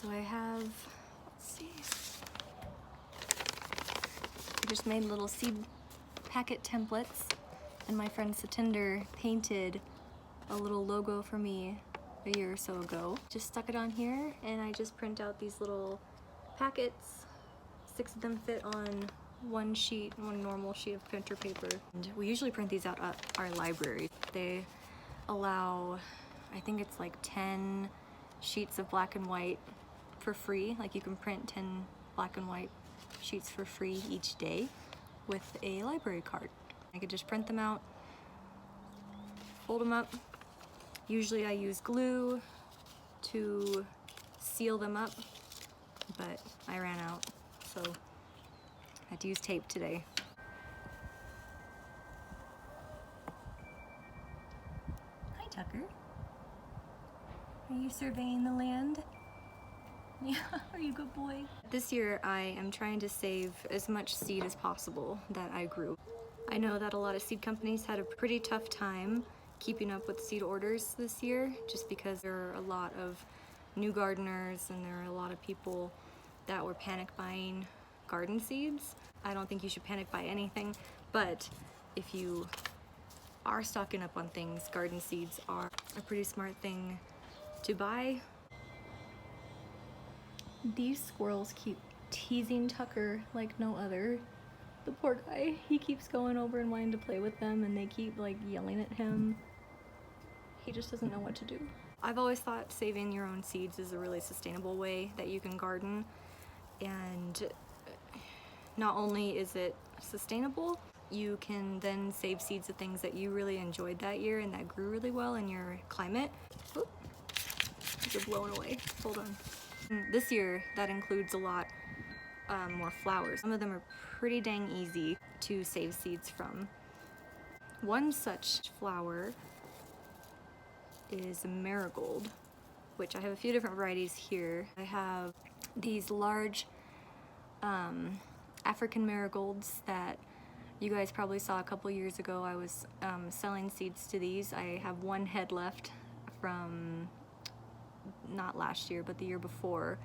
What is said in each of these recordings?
So I have, let's see, I just made little seed packet templates, and my friend Satinder painted a little logo for me a year or so ago. Just stuck it on here, and I just print out these little packets. 6 of them fit on one normal sheet of printer paper. And we usually print these out at our library. They allow, I think it's like 10 sheets of black and white for free. Like you can print 10 black and white sheets for free each day with a library card. I could just print them out, fold them up. Usually I use glue to seal them up, but I ran out, so I had to use tape today. Hi, Tucker. Are you surveying the land? Yeah, are you a good boy? This year I am trying to save as much seed as possible that I grew. I know that a lot of seed companies had a pretty tough time keeping up with seed orders this year, just because there are a lot of new gardeners and there are a lot of people that were panic buying garden seeds. I don't think you should panic buy anything, but if you are stocking up on things, garden seeds are a pretty smart thing to buy. These squirrels keep teasing Tucker like no other. The poor guy, he keeps going over and wanting to play with them, and they keep like yelling at him. He just doesn't know what to do. I've always thought saving your own seeds is a really sustainable way that you can garden, and not only is it sustainable, you can then save seeds of things that you really enjoyed that year and that grew really well in your climate. Oop, they're blowing away. Hold on. This year, that includes a lot more flowers. Some of them are pretty dang easy to save seeds from. One such flower is Marigold, which I have a few different varieties here. I have these large African marigolds that you guys probably saw a couple years ago. I was selling seeds to these. I have one head left from not last year, but the year before,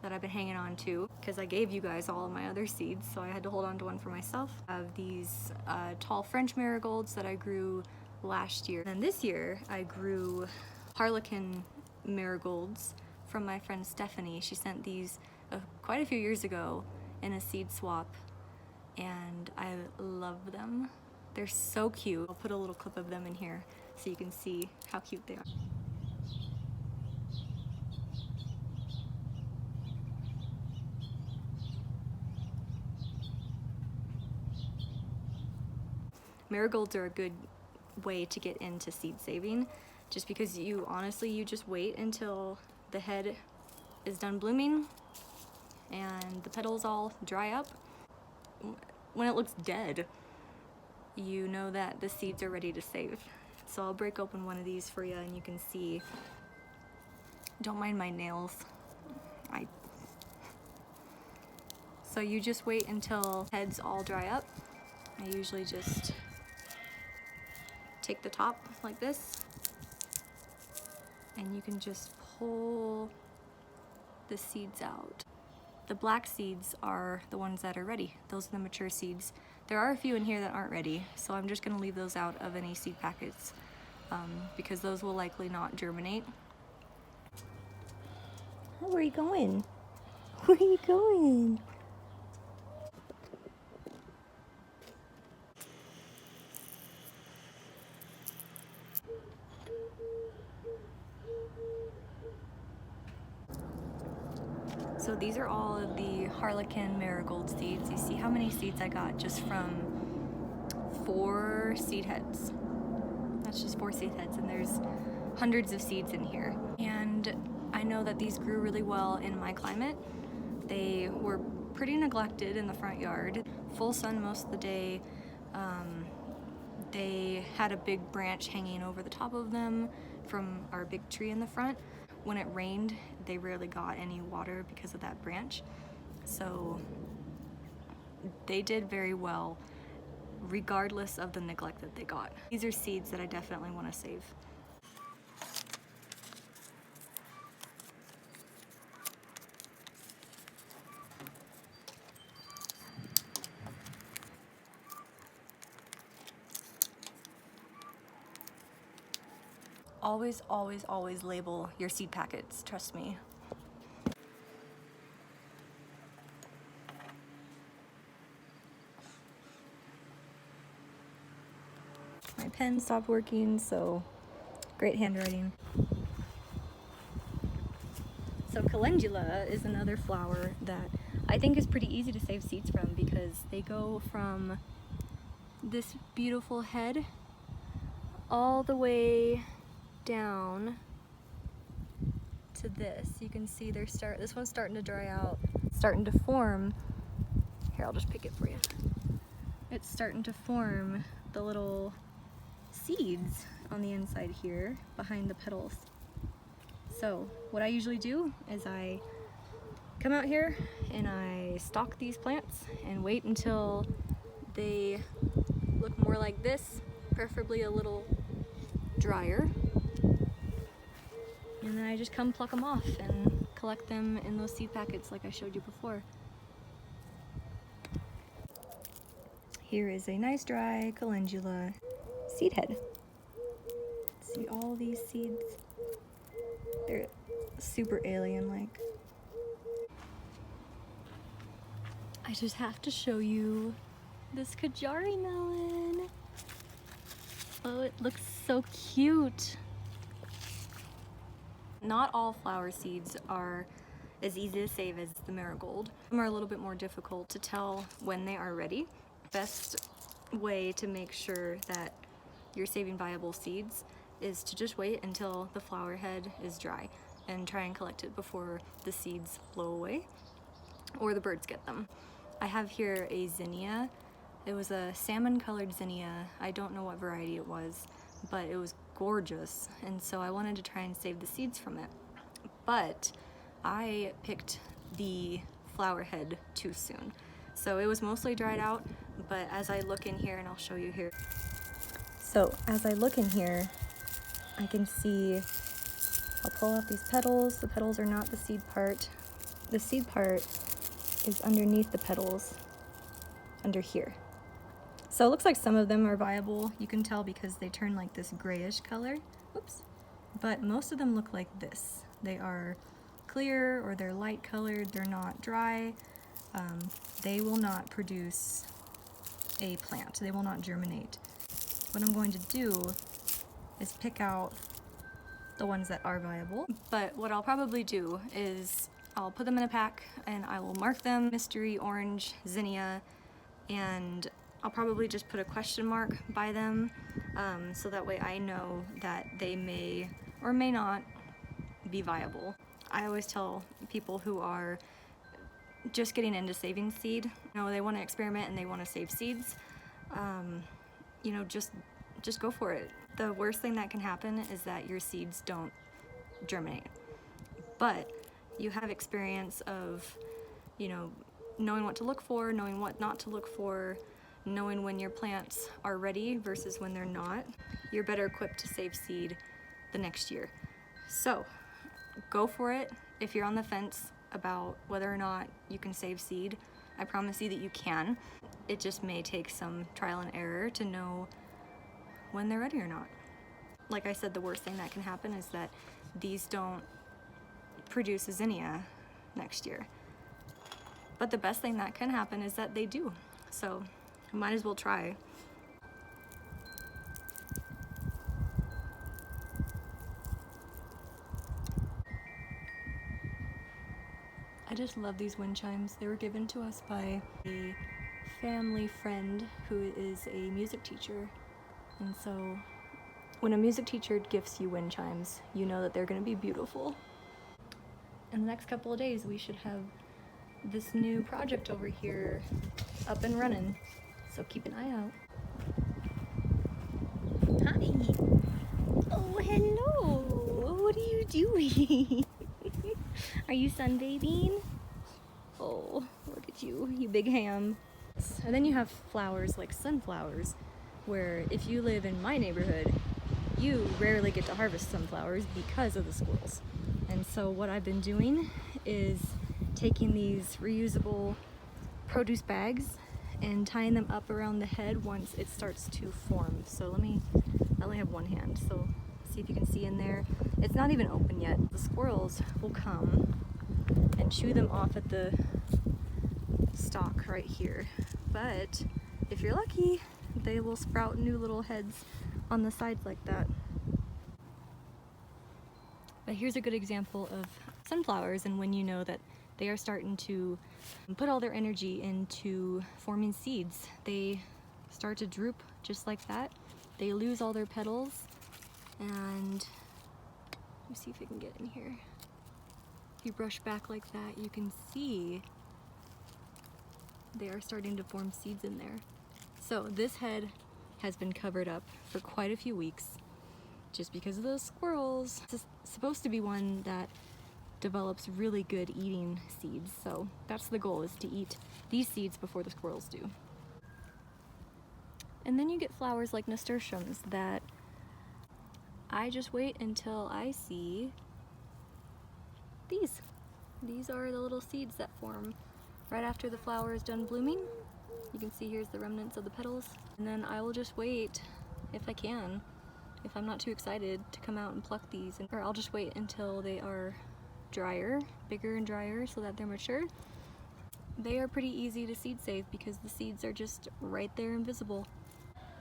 that I've been hanging on to because I gave you guys all of my other seeds, so I had to hold on to one for myself. I have these tall French marigolds that I grew last year. And this year I grew Harlequin marigolds from my friend Stephanie. She sent these quite a few years ago in a seed swap, and I love them. They're so cute. I'll put a little clip of them in here so you can see how cute they are. Marigolds are a good way to get into seed saving, just because you just wait until the head is done blooming and the petals all dry up. When it looks dead, you know that the seeds are ready to save. So I'll break open one of these for you and you can see. Don't mind my nails. So you just wait until heads all dry up. I usually just take the top like this, and you can just pull the seeds out. The black seeds are the ones that are ready. Those are the mature seeds. There are a few in here that aren't ready, so I'm just gonna leave those out of any seed packets because those will likely not germinate. Where are you going? Where are you going? So these are all of the Harlequin marigold seeds. You see how many seeds I got just from 4 seed heads. That's just 4 seed heads, and there's hundreds of seeds in here. And I know that these grew really well in my climate. They were pretty neglected in the front yard. Full sun most of the day. They had a big branch hanging over the top of them from our big tree in the front. When it rained, they rarely got any water because of that branch. So they did very well regardless of the neglect that they got. These are seeds that I definitely want to save. Always, always, always label your seed packets, trust me. My pen stopped working, so great handwriting. So calendula is another flower that I think is pretty easy to save seeds from because they go from this beautiful head all the way down to this. You can see this one's starting to dry out, starting to form. Here, I'll just pick it for you. It's starting to form the little seeds on the inside here behind the petals. So what I usually do is I come out here and I stalk these plants and wait until they look more like this, preferably a little drier. And then I just come pluck them off and collect them in those seed packets like I showed you before. Here is a nice dry calendula seed head. See all these seeds? They're super alien-like. I just have to show you this Kajari melon. Oh, it looks so cute. Not all flower seeds are as easy to save as the marigold. Some are a little bit more difficult to tell when they are ready. Best way to make sure that you're saving viable seeds is to just wait until the flower head is dry and try and collect it before the seeds blow away or the birds get them. I have here a zinnia. It was a salmon colored zinnia. I don't know what variety it was, but it was gorgeous, and so I wanted to try and save the seeds from it. But I picked the flower head too soon. So it was mostly dried out, but as I look in here, and I'll show you here. So as I look in here, I can see, I'll pull out these petals. The petals are not the seed part. The seed part is underneath the petals, under here. So it looks like some of them are viable. You can tell because they turn like this grayish color. Oops. But most of them look like this. They are clear or they're light colored. They're not dry. They will not produce a plant. They will not germinate. What I'm going to do is pick out the ones that are viable. But what I'll probably do is I'll put them in a pack and I will mark them mystery orange zinnia, and I'll probably just put a question mark by them so that way I know that they may or may not be viable. I always tell people who are just getting into saving seed, you know, they want to experiment and they want to save seeds, you know, just go for it. The worst thing that can happen is that your seeds don't germinate, but you have experience of, you know, knowing what to look for, knowing what not to look for, knowing when your plants are ready versus when they're not. You're better equipped to save seed the next year. So go for it. If you're on the fence about whether or not you can save seed, I promise you that you can. It just may take some trial and error to know when they're ready or not. Like I said, the worst thing that can happen is that these don't produce a zinnia next year. But the best thing that can happen is that they do. So might as well try. I just love these wind chimes. They were given to us by a family friend who is a music teacher. And so when a music teacher gifts you wind chimes, you know that they're going to be beautiful. In the next couple of days, we should have this new project over here up and running. So keep an eye out. Hi. Oh, hello. What are you doing? Are you sunbathing? Oh, look at you, you big ham. And then you have flowers like sunflowers, where if you live in my neighborhood, you rarely get to harvest sunflowers because of the squirrels. And so what I've been doing is taking these reusable produce bags and tying them up around the head once it starts to form. So I only have one hand, so See if you can see in there. It's not even open yet. The squirrels will come and chew them off at the stalk right here. But if you're lucky, they will sprout new little heads on the sides like that. But here's a good example of sunflowers and when you know that they are starting to put all their energy into forming seeds. They start to droop just like that. They lose all their petals, and let me see if I can get in here. If you brush back like that, you can see they are starting to form seeds in there. So this head has been covered up for quite a few weeks just because of those squirrels. This is supposed to be one that develops really good eating seeds, so that's the goal, is to eat these seeds before the squirrels do. And then you get flowers like nasturtiums that I just wait until I see these. These are the little seeds that form right after the flower is done blooming. You can see here's the remnants of the petals. And then I will just wait, if I can, if I'm not too excited to come out and pluck these, or I'll just wait until they are drier, bigger and drier, so that they're mature. They are pretty easy to seed save because the seeds are just right there invisible.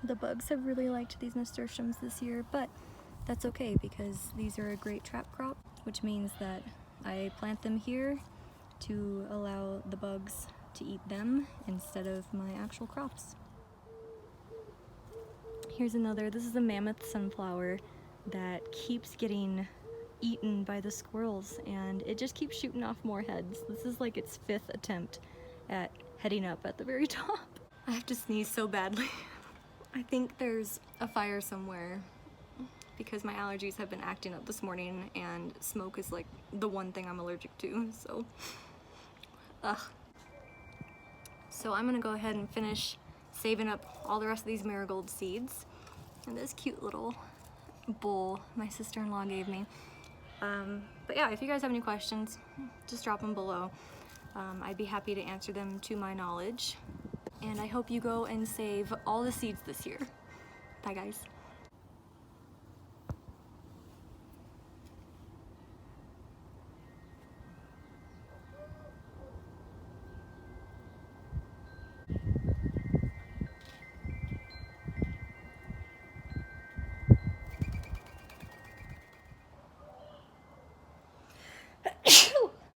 The bugs have really liked these nasturtiums this year, but that's okay because these are a great trap crop, which means that I plant them here to allow the bugs to eat them instead of my actual crops. Here's another. This is a mammoth sunflower that keeps getting eaten by the squirrels, and it just keeps shooting off more heads. This is like its 5th attempt at heading up at the very top. I have to sneeze so badly. I think there's a fire somewhere because my allergies have been acting up this morning, and smoke is like the one thing I'm allergic to, so ugh. So I'm gonna go ahead and finish saving up all the rest of these marigold seeds in this cute little bowl my sister-in-law gave me. But yeah, if you guys have any questions, just drop them below. I'd be happy to answer them to my knowledge. And I hope you go and save all the seeds this year. Bye guys.